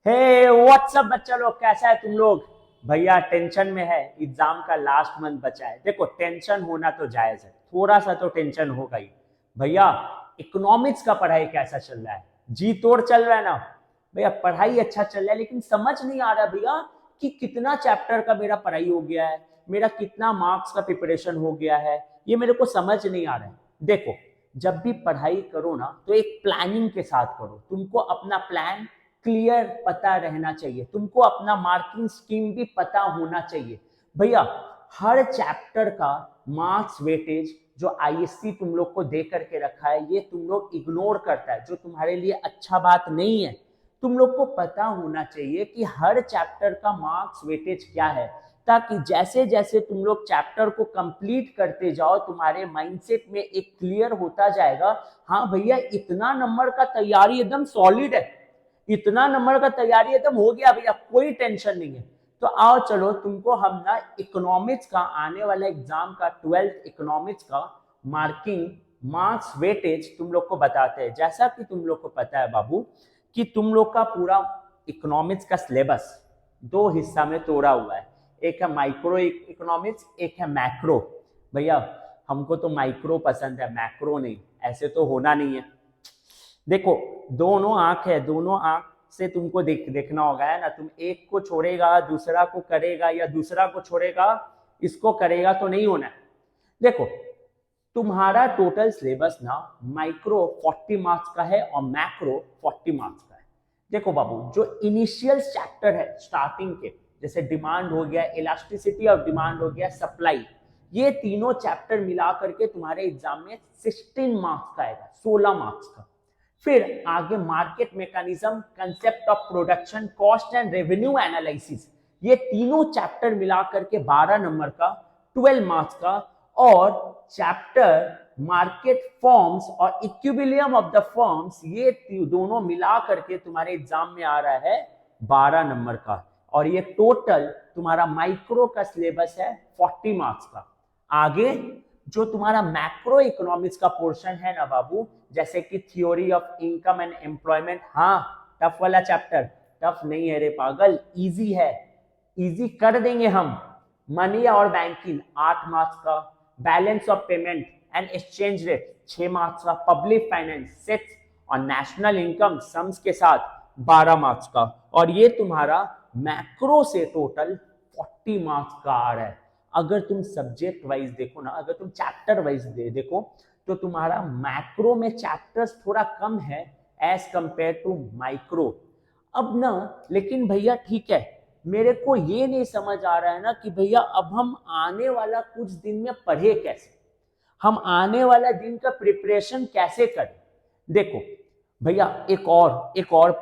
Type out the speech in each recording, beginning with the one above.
हे WhatsApp बच्चा लोग, कैसा है तुम लोग? भैया टेंशन में है, एग्जाम का लास्ट मंथ बचा है। देखो, टेंशन होना तो जायज है, थोड़ा सा तो टेंशन होगा ही। भैया, इकोनॉमिक्स का पढ़ाई कैसा चल रहा है? जी तोड़ चल रहा है ना? भैया पढ़ाई अच्छा चल रहा है, लेकिन समझ नहीं आ रहा भैया कि कितना चैप्टर का मेरा पढ़ाई हो गया है, मेरा कितना मार्क्स का प्रिपरेशन हो गया है, ये मेरे को समझ नहीं आ रहा है। देखो, जब भी पढ़ाई करो ना तो एक प्लानिंग के साथ करो। तुमको अपना प्लान क्लियर पता रहना चाहिए, तुमको अपना मार्किंग स्कीम भी पता होना चाहिए। भैया, हर चैप्टर का मार्क्स वेटेज जो आईएससी तुम लोग को दे करके रखा है, ये तुम लोग इग्नोर करता है, जो तुम्हारे लिए अच्छा बात नहीं है। तुम लोग को पता होना चाहिए कि हर चैप्टर का मार्क्स वेटेज क्या है, ताकि जैसे जैसे तुम लोग चैप्टर को कंप्लीट करते जाओ, तुम्हारे माइंडसेट में एक क्लियर होता जाएगा। हाँ भैया, इतना नंबर का तैयारी एकदम सॉलिड है, इतना नंबर का तैयारी एकदम हो गया भैया, कोई टेंशन नहीं है। तो आओ चलो, तुमको हम ना इकोनॉमिक्स का आने वाला एग्जाम का 12th इकोनॉमिक्स का मार्किंग मार्क्स वेटेज तुम लोग को बताते हैं। जैसा कि तुम लोग को पता है बाबू कि तुम लोग का पूरा इकोनॉमिक्स का सिलेबस दो हिस्सा में तोड़ा हुआ है। एक है माइक्रो इकोनॉमिक्स, एक है मैक्रो। भैया, हमको तो माइक्रो पसंद है, मैक्रो नहीं। ऐसे तो होना नहीं है। देखो, दोनों आंख है, दोनों आंख से तुमको देखना होगा, है ना? तुम एक को छोड़ेगा दूसरा को करेगा, या दूसरा को छोड़ेगा इसको करेगा, तो नहीं होना है। देखो, तुम्हारा टोटल सिलेबस ना माइक्रो 40 मार्क्स का है और मैक्रो 40 मार्क्स का है। देखो बाबू, जो इनिशियल चैप्टर है स्टार्टिंग के, जैसे डिमांड हो गया, इलास्टिसिटी ऑफ डिमांड हो गया, सप्लाई, ये तीनों चैप्टर मिला करके तुम्हारे एग्जाम में 16 मार्क्स का आएगा, 16 मार्क्स का। फिर आगे market mechanism, concept of production, cost and revenue analysis, ये तीनों चैप्टर मिला करके 12 नंबर का, 12 मार्क्स का। और चैप्टर मार्केट फॉर्म्स और इक्विलिब्रियम ऑफ द फॉर्म्स, ये दोनों मिला करके तुम्हारे एग्जाम में आ रहा है 12 नंबर का। और ये टोटल तुम्हारा माइक्रो का सिलेबस है 40 मार्क्स का। आगे जो तुम्हारा मैक्रो इकोनॉमिक्स का पोर्शन है ना बाबू, जैसे कि theory of income and employment, हाँ टफ वाला चैप्टर। टफ नहीं है रे पागल, इजी है, इजी कर देंगे हम। मनी और बैंकिंग 8 मार्क्स का, balance of payment and exchange rate 6 marks का, पब्लिक फाइनेंस 6 और नेशनल इनकम सम्स के साथ 12 मार्क्स का। और ये तुम्हारा मैक्रो से टोटल 40 मार्क्स का आ रहा है। अगर तुम सब्जेक्ट वाइज देखो ना, अगर तुम चैप्टर वाइज देखो, तो तुम्हारा मैक्रो में चैप्टर्स थोड़ा कम है एज कंपेयर टू माइक्रो। अब ना, लेकिन भैया ठीक है, मेरे को ये नहीं समझ आ रहा है ना कि भैया अब हम आने वाला कुछ दिन में पढ़े कैसे, हम आने वाला दिन का प्रिपरेशन कैसे करें। देखो भैया, एक और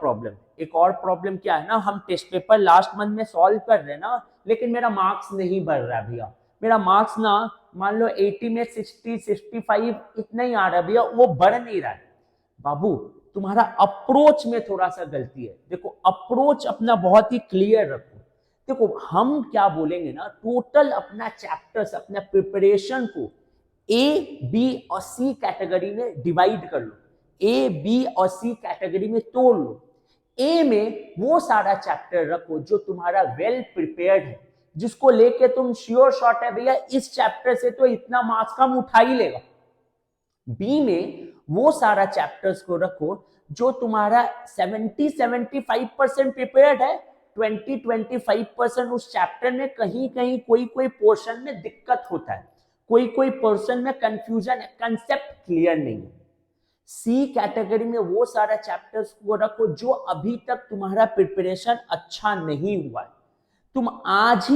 प्रॉब्लम क्या है ना, हम टेस्ट पेपर लास्ट मंथ में सॉल्व कर रहे हैं ना, लेकिन मेरा मार्क्स नहीं बढ़ रहा भैया। मेरा मार्क्स ना, मान लो 80 में 60 65 इतना ही आ रहा है भैया, वो बढ़ नहीं रहा है। बाबू, तुम्हारा अप्रोच में थोड़ा सा गलती है। देखो, अप्रोच अपना बहुत ही क्लियर रखो। देखो, हम क्या बोलेंगे ना, टोटल अपना चैप्टर्स, अपना प्रिपरेशन को ए, बी और सी कैटेगरी में डिवाइड कर लो, ए, बी और सी कैटेगरी में तोड़ लो। ए में वो सारा चैप्टर रखो जो तुम्हारा वेल प्रिपेयर्ड है, जिसको लेके तुम श्योर शॉट है भैया इस चैप्टर से तो इतना मार्क्स कम उठा ही लेगा। बी में वो सारा चैप्टर्स को रखो जो तुम्हारा 70-75% प्रिपेयर्ड है, 20-25% उस चैप्टर में कहीं कहीं कोई कोई पोर्शन में दिक्कत होता है, कोई कोई पोर्शन में कंफ्यूजन है, कंसेप्ट क्लियर नहीं है। सी कैटेगरी में वो सारा चैप्टर्स को रखो जो अभी तक तुम्हारा प्रिपरेशन अच्छा नहीं हुआ है। तुम आज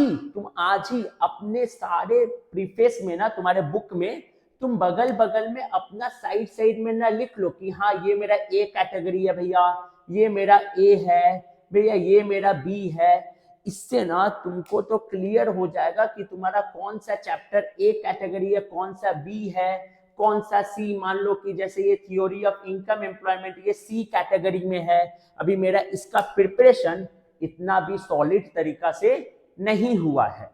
ही अपने सारे प्रीफेस में ना, तुम्हारे बुक में तुम बगल बगल में अपना साइड साइड में ना लिख लो कि हाँ ये मेरा ए कैटेगरी है भैया, ये मेरा ए है भैया, ये मेरा बी है। इससे ना तुमको तो क्लियर हो जाएगा कि तुम्हारा कौन सा चैप्टर ए कैटेगरी है, कौन सा बी है, कौन सा सी। मान लो कि जैसे ये थ्योरी ऑफ इनकम एम्प्लॉयमेंट ये सी कैटेगरी में है, अभी मेरा इसका प्रिपरेशन इतना भी सॉलिड तरीका से नहीं हुआ है।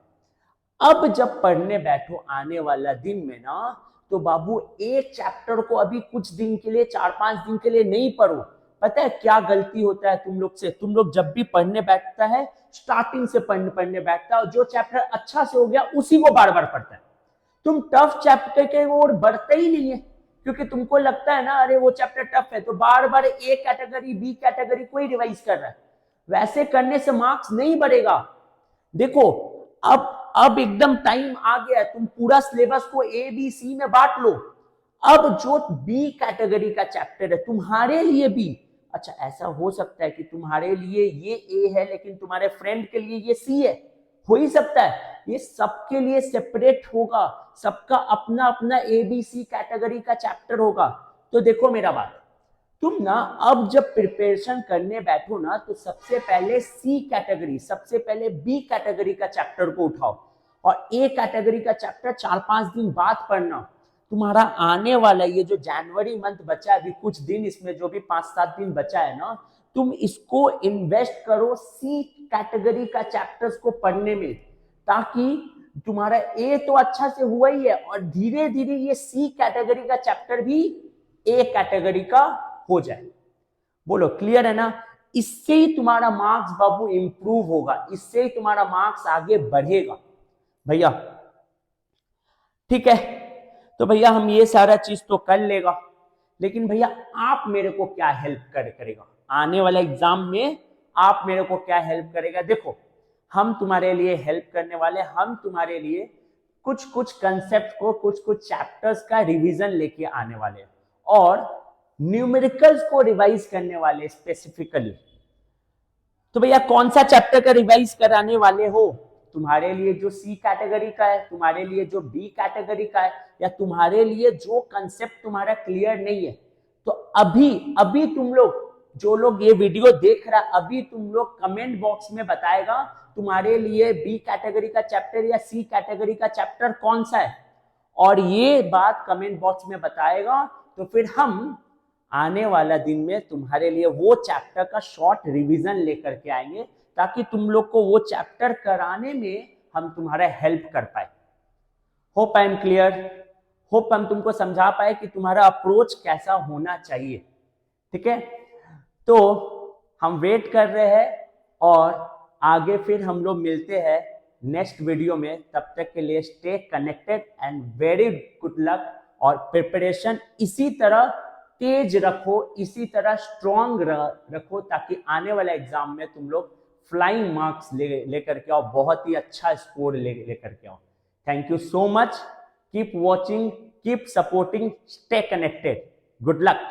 अब जब पढ़ने बैठो आने वाला दिन में ना, तो बाबू एक चैप्टर को अभी कुछ दिन के लिए, 4-5 दिन के लिए नहीं पढ़ो, पता है क्या गलती होता है तुम लोग से? तुम लोग जब भी पढ़ने बैठता है स्टार्टिंग से पढ़ने बैठता है और जो चैप्टर अच्छा से हो गया उसी को बार बार पढ़ता है। तुम टफ चैप्टर के ओर बढ़ते ही नहीं है, क्योंकि तुमको लगता है ना अरे वो चैप्टर टफ है, तो बार बार ए कैटेगरी बी कैटेगरी को ही रिवाइज कर रहा है। वैसे करने से मार्क्स नहीं बढ़ेगा। देखो अब एकदम टाइम आ गया है, तुम पूरा सिलेबस को ए बी सी में बांट लो। अब जो बी कैटेगरी का चैप्टर है तुम्हारे लिए भी, अच्छा ऐसा हो सकता है कि तुम्हारे लिए ये ए है लेकिन तुम्हारे फ्रेंड के लिए ये सी है, हो ही सकता है। ये सबके लिए सेपरेट होगा, सबका अपना अपना ए बी सी कैटेगरी का चैप्टर होगा। तो देखो मेरा बात, तुम ना अब जब प्रिपरेशन करने बैठो ना तो सबसे पहले सी कैटेगरी, सबसे पहले बी कैटेगरी का चैप्टर को उठाओ और ए कैटेगरी का चैप्टर 4-5 दिन बाद पढ़ना। तुम्हारा आने वाला ये जो जनवरी मंथ बचा है, अभी कुछ दिन इसमें जो भी 5-7 दिन बचा है ना, तुम इसको इन्वेस्ट करो सी कैटेगरी का चैप्टर्स को पढ़ने में, ताकि तुम्हारा ए तो अच्छा से हुआ ही है और धीरे धीरे ये सी कैटेगरी का चैप्टर भी ए कैटेगरी का हो जाए। बोलो क्लियर है ना? इससे ही तुम्हारा मार्क्स बाबू इंप्रूव होगा, इससे ही तुम्हारा मार्क्स आगे बढ़ेगा भैया। ठीक है, तो भैया हम ये सारा चीज तो कर लेगा, लेकिन भैया आप मेरे को क्या हेल्प करेगा आने वाला एग्जाम में? आप मेरे को क्या हेल्प करेगा? देखो हम तुम्हारे लिए हेल्प करने वाले, हम तुम्हारे लिए कुछ कुछ कंसेप्ट को, कुछ कुछ चैप्टर्स का रिवीजन लेके आने वाले और न्यूमेरिकल्स को रिवाइज करने वाले स्पेसिफिकली। तो भैया कौन सा चैप्टर का रिवाइज कराने वाले हो? तुम्हारे लिए जो सी कैटेगरी का है, तुम्हारे लिए जो बी कैटेगरी का है, या तुम्हारे लिए जो कंसेप्ट तुम्हारा क्लियर नहीं है? तो अभी तुम लोग जो लोग ये वीडियो देख रहा, अभी तुम लोग कमेंट बॉक्स में बताएगा तुम्हारे लिए बी कैटेगरी का चैप्टर या सी कैटेगरी का चैप्टर कौन सा है, और ये बात कमेंट बॉक्स में बताएगा तो फिर हम आने वाला दिन में तुम्हारे लिए वो चैप्टर का शॉर्ट रिवीजन लेकर के आएंगे, ताकि तुम लोग को वो चैप्टर कराने में हम तुम्हारा हेल्प कर पाए। Hope I am clear, hope हम तुमको समझा पाए कि तुम्हारा अप्रोच कैसा होना चाहिए। ठीक है, तो हम वेट कर रहे हैं और आगे फिर हम लोग मिलते हैं नेक्स्ट वीडियो में। तब तक के लिए stay connected and very good luck, और प्रिपरेशन इसी तरह तेज रखो, इसी तरह स्ट्रॉन्ग रखो, ताकि आने वाला एग्जाम में तुम लोग फ्लाइंग मार्क्स लेकर के आओ, बहुत ही अच्छा स्कोर लेकर के आओ। Thank you so much, keep watching, keep supporting, stay connected, good luck.